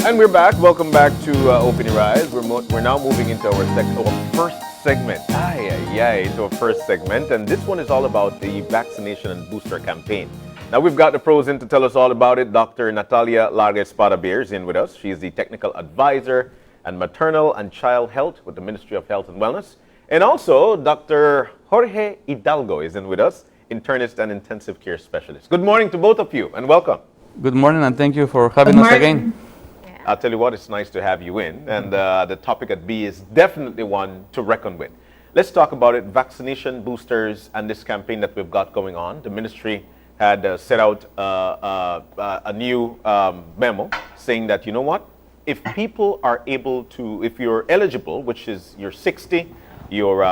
And we're back. Welcome back to Open Your Eyes. We're now moving into our first segment. Into our first segment. And this one is all about the vaccination and booster campaign. Now we've got the pros in to tell us all about it. Dr. Natalia Lares-Parabeer is in with us. She is the Technical Advisor and Maternal and Child Health with the Ministry of Health and Wellness. And also, Dr. Jorge Hidalgo is in with us, Internist and Intensive Care Specialist. Good morning to both of you and welcome. Good morning, and thank you for having us again. Yeah. I'll tell you what, it's nice to have you in. And the topic at B is definitely one to reckon with. Let's talk about it, vaccination, boosters, and this campaign that we've got going on. The ministry had set out a new memo saying that, you know what, if people are able to, if you're eligible, which is you're 60, you're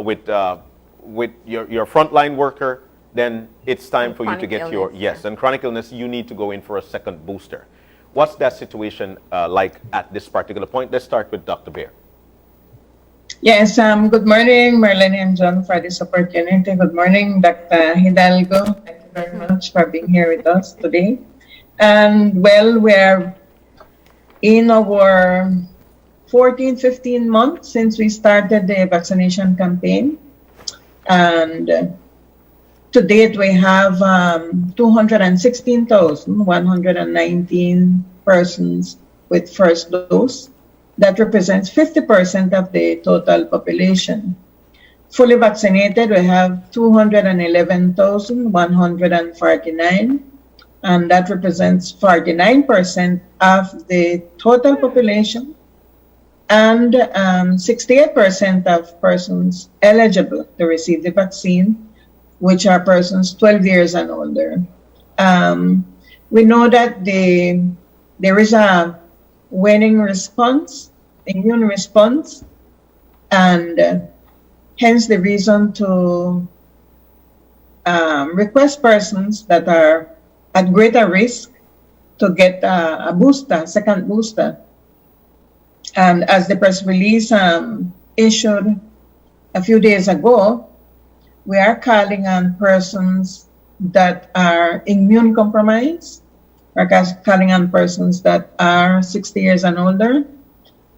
with your frontline worker, then it's time for you to get your, and chronic illness, you need to go in for a second booster. What's that situation like at this particular point? Let's start with Dr. Bear. Yes, good morning, Marlene and John, for this opportunity. Good morning, Dr. Hidalgo. Thank you very much for being here with us today. And well, we're in our 14, 15 months since we started the vaccination campaign. And to date, we have 216,119 persons with first dose. That represents 50% of the total population. Fully vaccinated, we have 211,149, and that represents 49% of the total population, and 68% of persons eligible to receive the vaccine, which are persons 12 years and older. We know that there is a waning response, immune response, and hence the reason to request persons that are at greater risk to get a booster, second booster. And as the press release issued a few days ago, we are calling on persons that are immune compromised. We're calling on persons that are 60 years and older,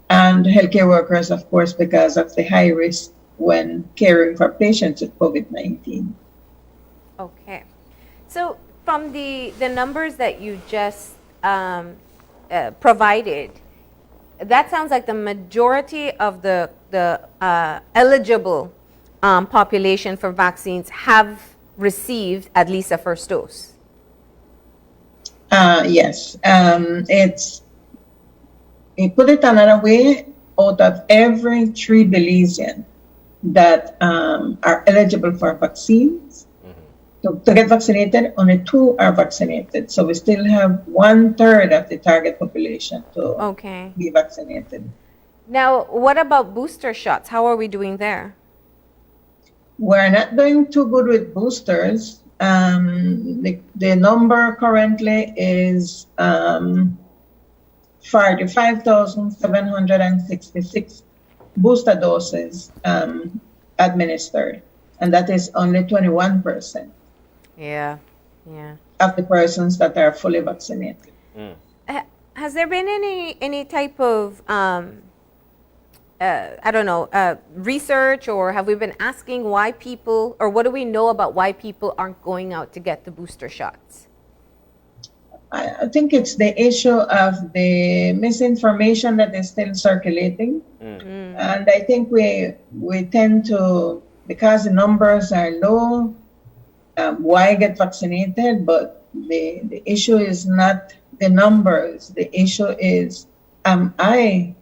and healthcare workers, of course, because of the high risk when caring for patients with COVID-19. Okay. So from the numbers that you just provided, that sounds like the majority of the eligible population for vaccines have received at least a first dose. Yes, put it another way, out of every 3 Belizean that are eligible for vaccines, to get vaccinated, only 2 are vaccinated. So we still have 1/3 of the target population to be vaccinated. Now, what about booster shots? How are we doing there? We're not doing too good with boosters. The number currently is 45,766 booster doses administered, and that is only 21%. Yeah. Of the persons that are fully vaccinated. Has there been any type of research, or have we been asking why people, or what do we know about why people aren't going out to get the booster shots? I think it's the issue of the misinformation that is still circulating. And I think we tend to, because the numbers are low, why get vaccinated? But the issue is not the numbers. The issue is, am I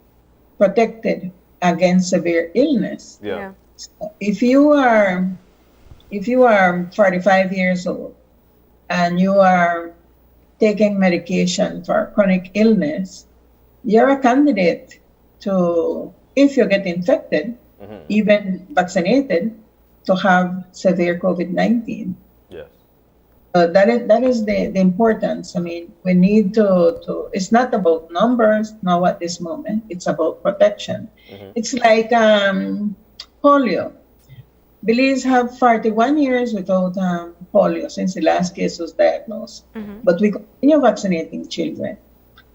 protected against severe illness? Yeah. So if you are 45 years old and you are taking medication for chronic illness, you're a candidate to, if you get infected, even vaccinated, to have severe COVID-19. Yes. That is the importance. I mean, we need to, it's not about numbers now at this moment, it's about protection. It's like polio. Belize have 41 years without polio since the last case was diagnosed. But we continue vaccinating children.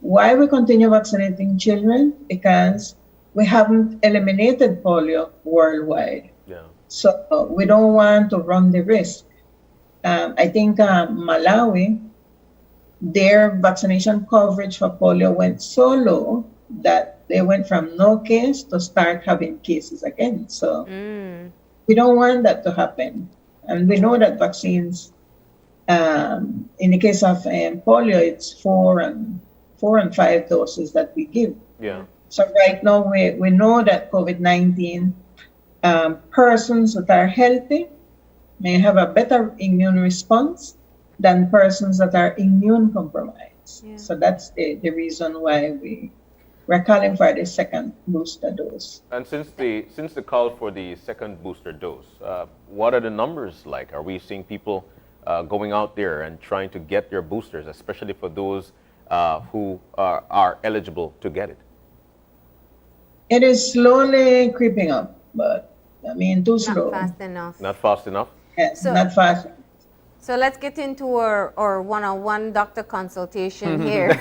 Why we continue vaccinating children? Because we haven't eliminated polio worldwide. Yeah. So we don't want to run the risk. I think Malawi, their vaccination coverage for polio went so low that they went from no case to start having cases again. So we don't want that to happen. And we know that vaccines, in the case of polio, it's four and 5 doses that we give. Yeah. So right now we know that COVID-19 persons that are healthy may have a better immune response than persons that are immune compromised. Yeah. So that's the reason why we're calling for the second booster dose. And since the call for the second booster dose, what are the numbers like? Are we seeing people going out there and trying to get their boosters, especially for those who are eligible to get it? It is slowly creeping up, but I mean too Not slow. fast enough. Not fast enough? Yes, So- not fast. So let's get into our one-on-one doctor consultation here.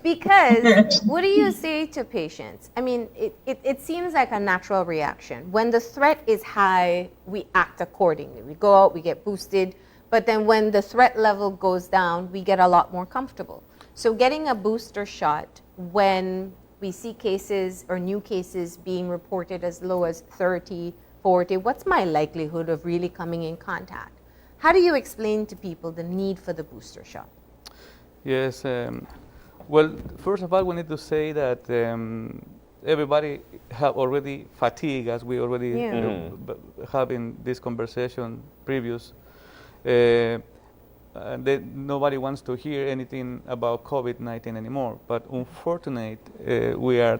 Because what do you say to patients? I mean, it seems like a natural reaction. When the threat is high, we act accordingly. We go out, we get boosted. But then when the threat level goes down, we get a lot more comfortable. So getting a booster shot when we see cases or new cases being reported as low as 30, 40, what's my likelihood of really coming in contact? How do you explain to people the need for the booster shot? Yes. Well, first of all, we need to say that everybody have already fatigue, as we already Yeah. have in this conversation previous. Nobody wants to hear anything about COVID-19 anymore. But unfortunately, we are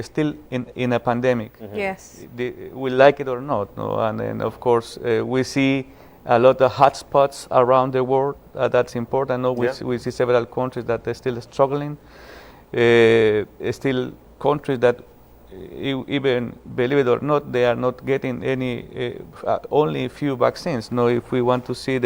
still in a pandemic. Yes. We like it or not, no? And then of course we see a lot of hotspots around the world. That's important. No, Yeah. we see several countries that are still struggling. Still countries that even believe it or not, they are not getting any only a few vaccines. No, if we want to see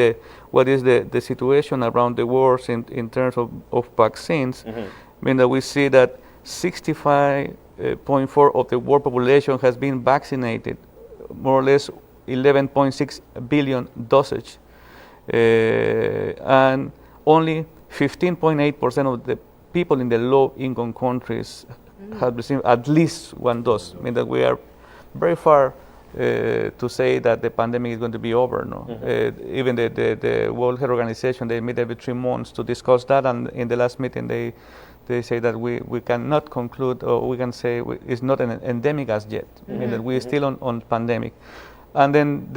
what is the situation around the world in terms of vaccines, I mean that we see that 65.4 of the world population has been vaccinated, more or less 11.6 billion dosage, and only 15.8% of the people in the low-income countries have received at least one dose. I mean that we are very far to say that the pandemic is going to be over. No, even the World Health Organization, they meet every 3 months to discuss that, and in the last meeting they say that we cannot conclude, or we can say it's not an endemic as yet. I mean that we're still on pandemic. And then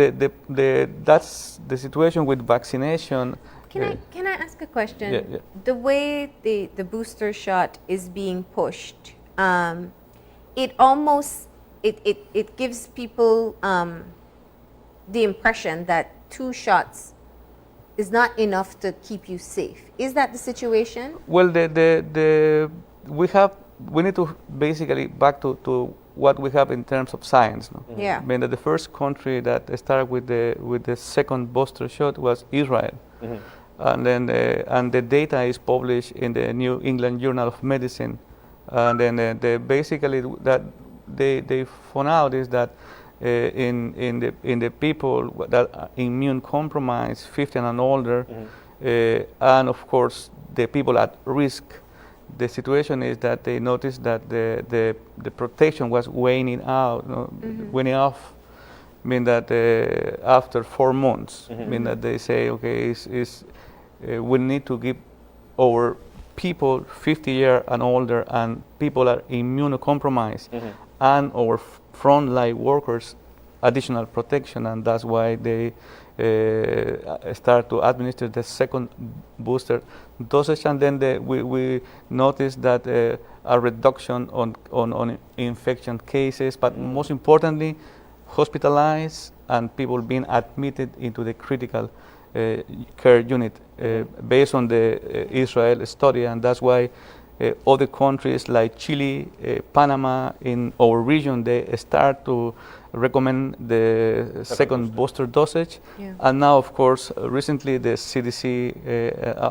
that's the situation with vaccination. Can I ask a question? Yeah. The way the booster shot is being pushed, it almost it gives people the impression that 2 shots is not enough to keep you safe. Is that the situation? Well, we need to basically back to what we have in terms of science. No? Yeah. I mean that the first country that started with the second booster shot was Israel, and then the data is published in the New England Journal of Medicine, and then basically that they found out is that in the people that are immune compromised, 50 and older, and of course the people at risk, the situation is that they noticed that the protection was waning out, waning off. I mean that after 4 months, I mean that they say, okay, we need to give our people 50 years and older, and people are immunocompromised, and our frontline workers additional protection, and that's why they start to administer the second booster dosage, and then we noticed that a reduction on infection cases, but most importantly, hospitalized and people being admitted into the critical care unit based on the Israel study, and that's why other countries like Chile, Panama, in our region, they start to recommend the second booster dosage. Yeah. And now, of course, recently the CDC,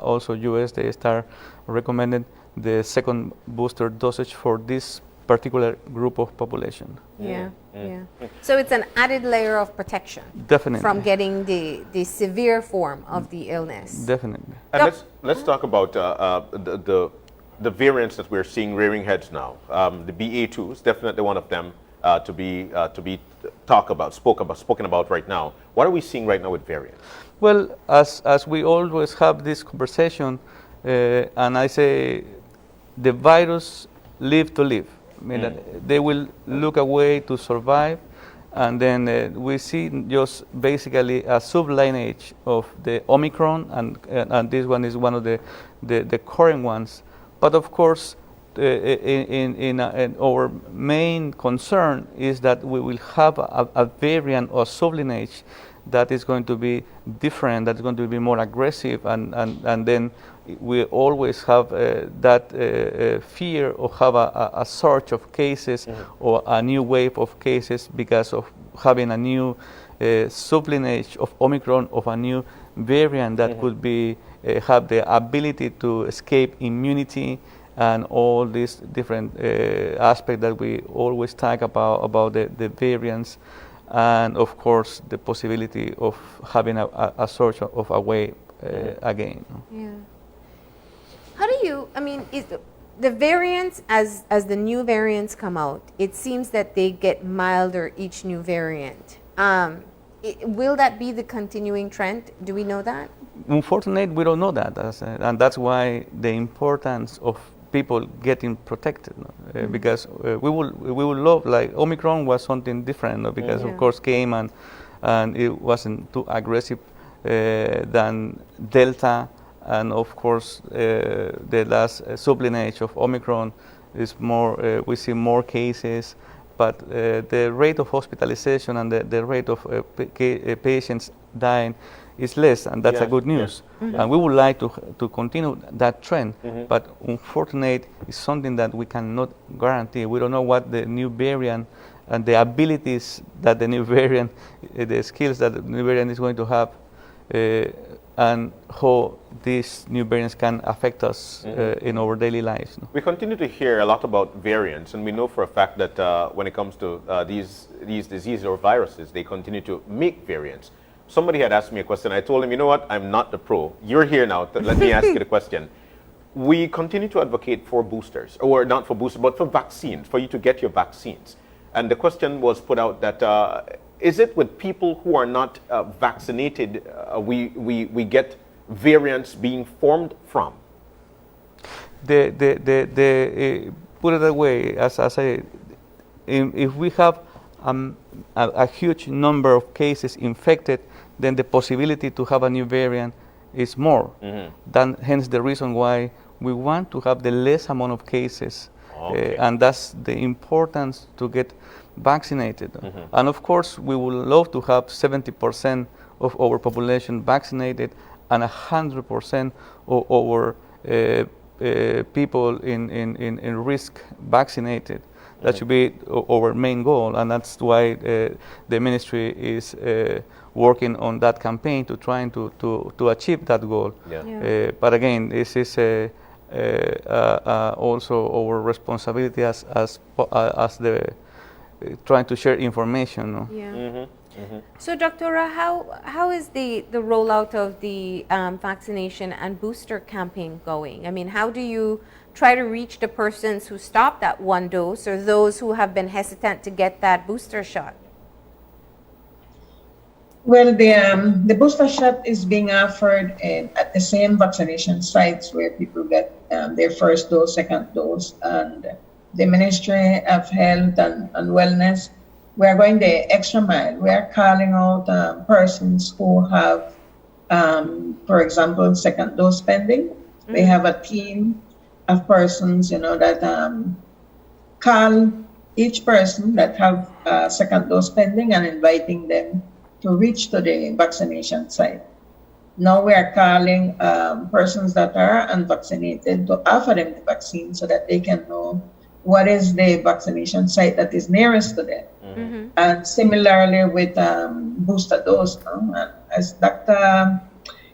also US, they start recommending the second booster dosage for this particular group of population. Yeah, yeah. So it's an added layer of protection. Definitely. From getting the severe form of the illness. Definitely. And let's talk about the variants that we're seeing rearing heads now. The BA2 is definitely one of them to be spoken about right now. What are we seeing right now with variants? Well, as we always have this conversation, and I say, the virus live to live. I mean, that they will look a way to survive, and then we see just basically a sublineage of the Omicron, and this one is one of the current ones. But of course, in our main concern is that we will have a variant or sublineage that is going to be different, that's going to be more aggressive, and then we always have that fear of have a surge of cases or a new wave of cases because of having a new sublineage of Omicron, of a new variant that could be have the ability to escape immunity and all these different aspects that we always talk about the variants. And of course, the possibility of having a sort of a wave again. Yeah. How do you, I mean, is the variants, as the new variants come out, it seems that they get milder each new variant. Will that be the continuing trend? Do we know that? Unfortunately, we don't know that, and that's why the importance of people getting protected, because we will love, like Omicron was something different, because of course came and it wasn't too aggressive than Delta, and of course the last sublineage of Omicron is more, we see more cases, but the rate of hospitalization and the rate of patients dying is less, and that's a good news. And we would like to continue that trend, but unfortunately, it's something that we cannot guarantee. We don't know what the new variant and the abilities that the new variant, the skills that the new variant is going to have, and how these new variants can affect us in our daily lives. We continue to hear a lot about variants, and we know for a fact that when it comes to these diseases or viruses, they continue to make variants. Somebody had asked me a question. I told him, you know what, I'm not the pro. You're here now. Let me ask you the question. We continue to advocate for boosters, or not for boosters, but for vaccines, for you to get your vaccines. And the question was put out that is it with people who are not vaccinated, we get variants being formed from? Put it away, as I say, if we have a huge number of cases infected, then the possibility to have a new variant is more. Hence the reason why we want to have the less amount of cases. And that's the importance to get vaccinated. And of course, we would love to have 70% of our population vaccinated and 100% of our people in risk vaccinated. That should be our main goal, and that's why the ministry is working on that campaign to trying to achieve that goal. But again, this is also our responsibility as the trying to share information. So, Dr. how is the rollout of the vaccination and booster campaign going? I mean, how do you try to reach the persons who stopped at one dose or those who have been hesitant to get that booster shot? Well, the booster shot is being offered at the same vaccination sites where people get their first dose, second dose, and the Ministry of Health and Wellness, we are going the extra mile. We are calling out persons who have, for example, second dose pending. We have a team of persons, that call each person that have second dose pending and inviting them to reach to the vaccination site. Now we are calling persons that are unvaccinated to offer them the vaccine so that they can know what is the vaccination site that is nearest to them. And similarly with booster dose, as Dr.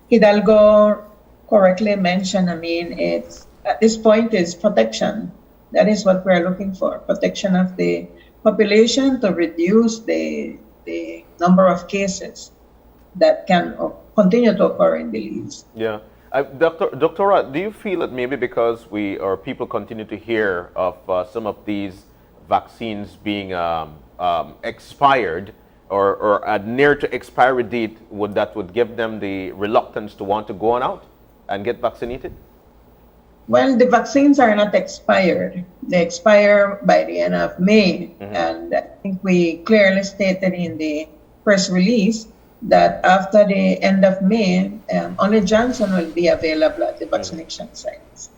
Hidalgo correctly mentioned, I mean, it's at this point is protection. That is what we're looking for, protection of the population to reduce the number of cases that can continue to occur in Belize. Yeah. Doctora, do you feel that maybe because people continue to hear of some of these vaccines being expired or near to expiry date, would give them the reluctance to want to go on out and get vaccinated? Well, the vaccines are not expired. They expire by the end of May. And I think we clearly stated in the press release that after the end of May, only Johnson will be available at the vaccination sites.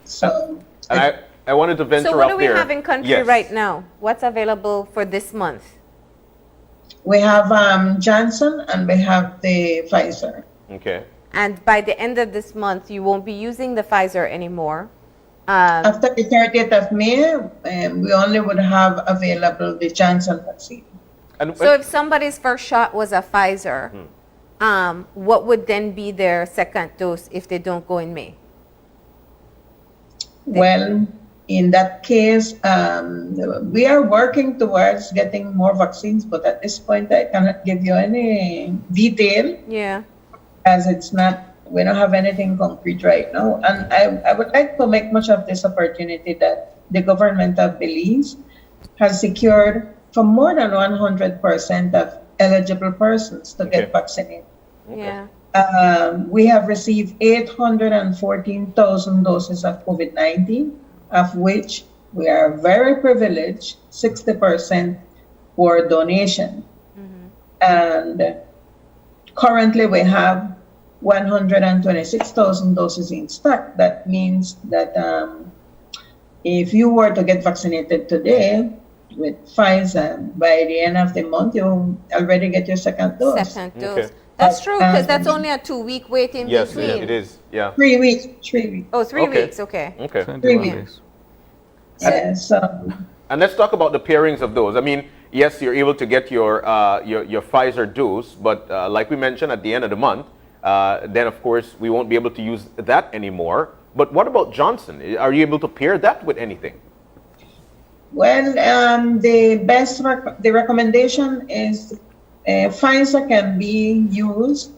So, and I wanted to venture So what up do we there. have in country Yes. right now? What's available for this month? we have Johnson and we have the Pfizer. Okay. And by the end of this month, you won't be using the Pfizer anymore. After the 30th of May, we only would have available the Johnson vaccine. And So if somebody's first shot was a Pfizer, what would then be their second dose if they don't go in May? Well, in that case, we are working towards getting more vaccines, but at this point, I cannot give you any detail Yeah. as it's not, we don't have anything concrete right now. And I would like to make much of this opportunity that the government of Belize has secured for more than 100% of eligible persons to get vaccinated. Yeah. We have received 814,000 doses of COVID-19, of which we are very privileged, 60% were donation. And currently we have 126,000 doses in stock. That means that if you were to get vaccinated today with Pfizer, by the end of the month, you'll already get your second dose. Second dose. Okay. That's true, because that's only a 2-week wait in yes, between. it is. Yeah. 3 weeks, 3 weeks. Oh, 3 Okay. weeks, okay. Okay. 21 Yeah. days. Yeah, so And let's talk about the pairings of those. I mean, yes, you're able to get your Pfizer dose, but like we mentioned, at the end of the month, then of course we won't be able to use that anymore. But what about Johnson? Are you able to pair that with anything? well, the recommendation is Pfizer can be used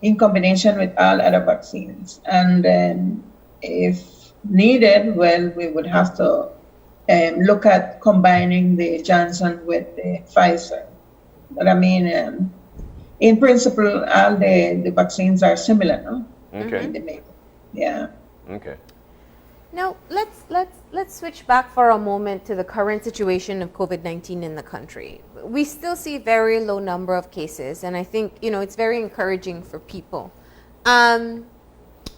in combination with all other vaccines, and if needed, well, we would have to look at combining the Johnson with the Pfizer. But I mean, in principle, all the vaccines are similar, no? Okay. In the make. Yeah. Okay. Now, let's switch back for a moment to the current situation of COVID-19 in the country. We still see very low number of cases, and I think, it's very encouraging for people.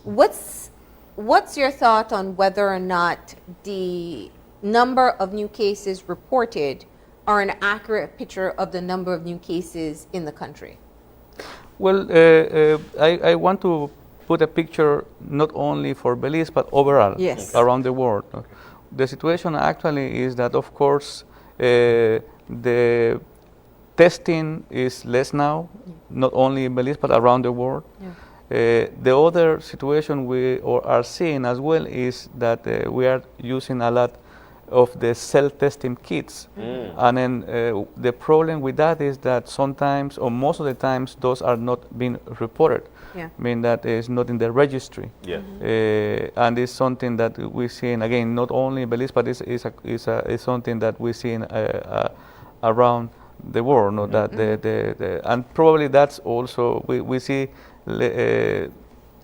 What's your thought on whether or not the number of new cases reported are an accurate picture of the number of new cases in the country? Well, I want to put a picture not only for Belize but overall Yes. around the world. The situation actually is that, of course, the testing is less now, not only in Belize but around the world. Yeah. The other situation we are seeing as well is that we are using a lot of the self-testing kits. And then the problem with that is that sometimes, or most of the times, those are not being reported. Yeah. I mean, that is not in the registry. Yes. And it's something that we see, again, not only in Belize, but it's something that we see around the world. No? That and probably that's also, we see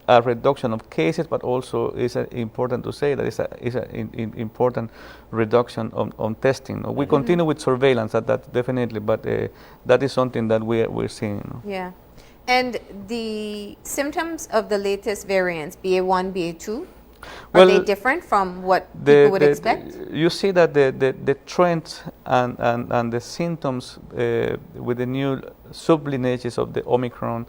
a reduction of cases, but also it's important to say that it's an important reduction on testing. We continue with surveillance, that definitely, but that is something that we're seeing. Yeah. And the symptoms of the latest variants, BA1, BA2, are they different from what people would expect? You see that the trends and the symptoms with the new sublineages of the Omicron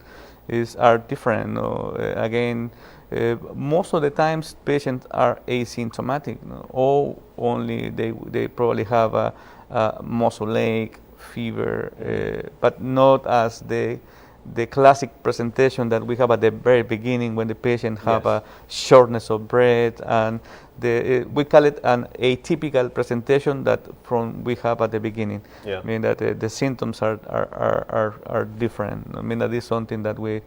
are different. Again, most of the times patients are asymptomatic, or only they probably have a muscle ache, fever, but not as the the classic presentation that we have at the very beginning when the patient have Yes. a shortness of breath, and we call it an atypical presentation that from we have at the beginning. Yeah. I mean that the symptoms are different. I mean that is something that we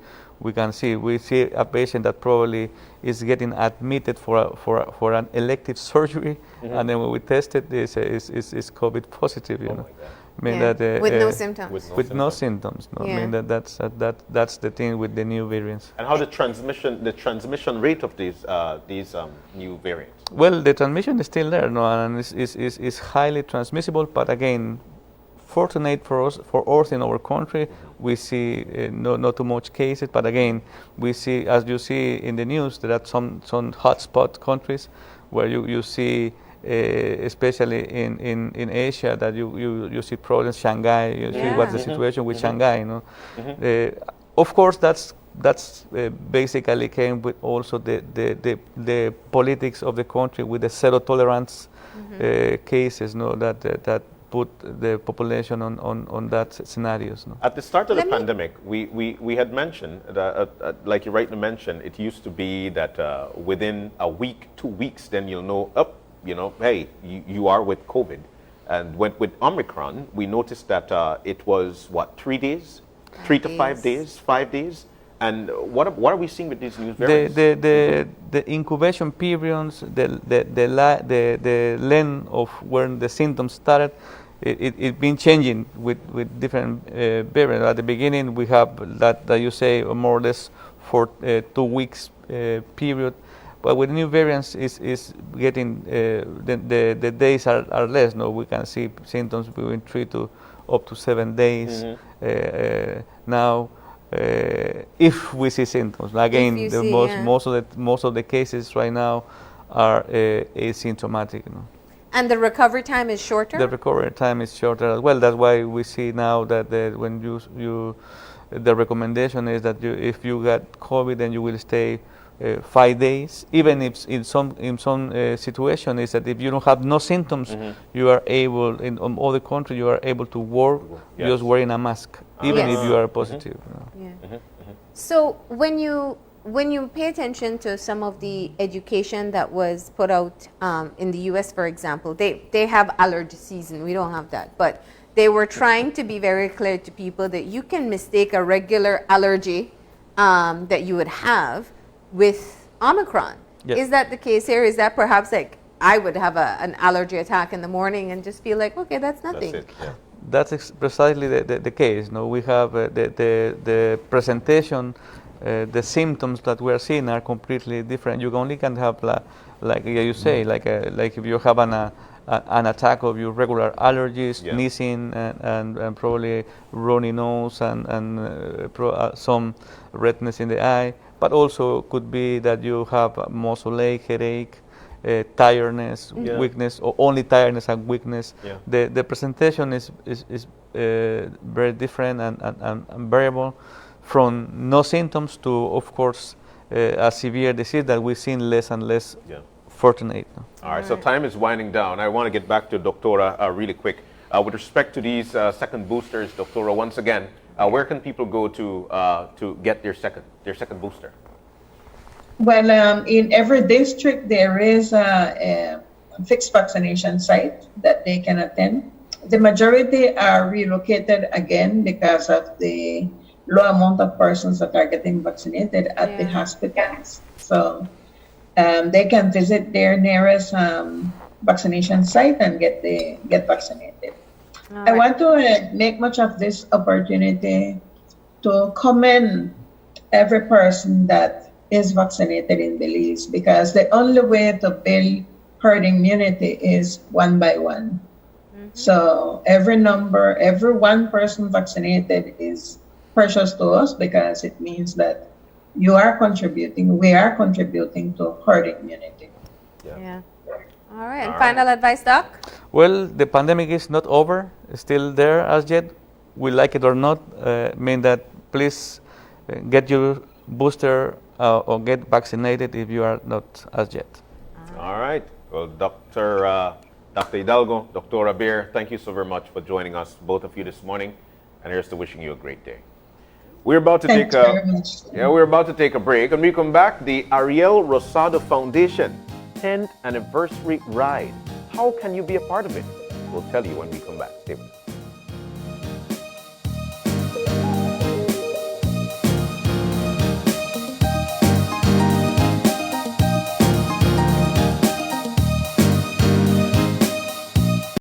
can see. We see a patient that probably is getting admitted for an elective surgery, and then when we test it, is COVID positive. You Oh know. my God. I mean Yeah. that With no symptoms. With no symptoms. No? I Yeah. mean that's the thing with the new variants. And how the transmission rate of these new variants? Well, the transmission is still there, no, and is highly transmissible. But again, fortunate for us in our country, we see not too much cases. But again, we see, as you see in the news, there are some hotspot countries where you see. Especially in Asia, that you see problems. Shanghai, you see what's the situation with Shanghai. You know, of course that's basically came with also the politics of the country with the zero tolerance cases. No, that put the population on that scenarios. No? At the start of the pandemic, we had mentioned, like you rightly mentioned, it used to be that within a week, 2 weeks, then you'll know, hey, you are with COVID. And with Omicron, we noticed that it was, 3 days? 3 to 5 days, 5 days? And what are we seeing with these new variants? The incubation periods, the length of when the symptoms started, it been changing with different variants. At the beginning, we have that you say more or less for 2 weeks period. But with new variants, is getting the days are less. No, we can see symptoms between 3 to up to 7 days now. If we see symptoms, again, most of the cases right now are asymptomatic. You know. And the recovery time is shorter? The recovery time is shorter as well. That's why we see now that when the recommendation is that if you got COVID, then you will stay 5 days. Even if in some situation is that if you don't have no symptoms, you are able in other countries you are able to work just wearing a mask, even if you are positive. You know. So when you pay attention to some of the education that was put out in the U.S., for example, they have allergy season. We don't have that, but they were trying to be very clear to people that you can mistake a regular allergy that you would have with Omicron. Yes. Is that the case here? Is that perhaps like I would have an allergy attack in the morning and just feel like, okay, that's nothing. That's it, yeah. That's precisely the case. No, we have the presentation, the symptoms that we are seeing are completely different. You only can have like you say, like if you have an attack of your regular allergies, sneezing and probably runny nose and some redness in the eye. But also could be that you have muscle ache, headache, tiredness, weakness, or only tiredness and weakness. Yeah. The presentation is very different and variable, from no symptoms to, of course, a severe disease that we've seen less and less fortunate. All right, so time is winding down. I want to get back to Doctora really quick. With respect to these second boosters, Doctora, once again, where can people go to get their second booster? Well, in every district, there is a fixed vaccination site that they can attend. The majority are relocated again because of the low amount of persons that are getting vaccinated at the hospitals. So they can visit their nearest vaccination site and get vaccinated. I want to make much of this opportunity to commend every person that is vaccinated in Belize, because the only way to build herd immunity is one by one. So every one person vaccinated is precious to us, because it means that we are contributing to herd immunity. Yeah. All right. And final advice, Doc? Well, the pandemic is not over. It's still there as yet. We like it or not. Mean that please get your booster or get vaccinated if you are not as yet. All right. Well, Dr. Hidalgo, Dr. Abir, thank you so very much for joining us, both of you, this morning. And here's to wishing you a great day. We're about to Thanks take a very much. we're about to take a break. When we come back, the Ariel Rosado Foundation 10th anniversary ride. How can you be a part of it? We'll tell you when we come back. Stay with us.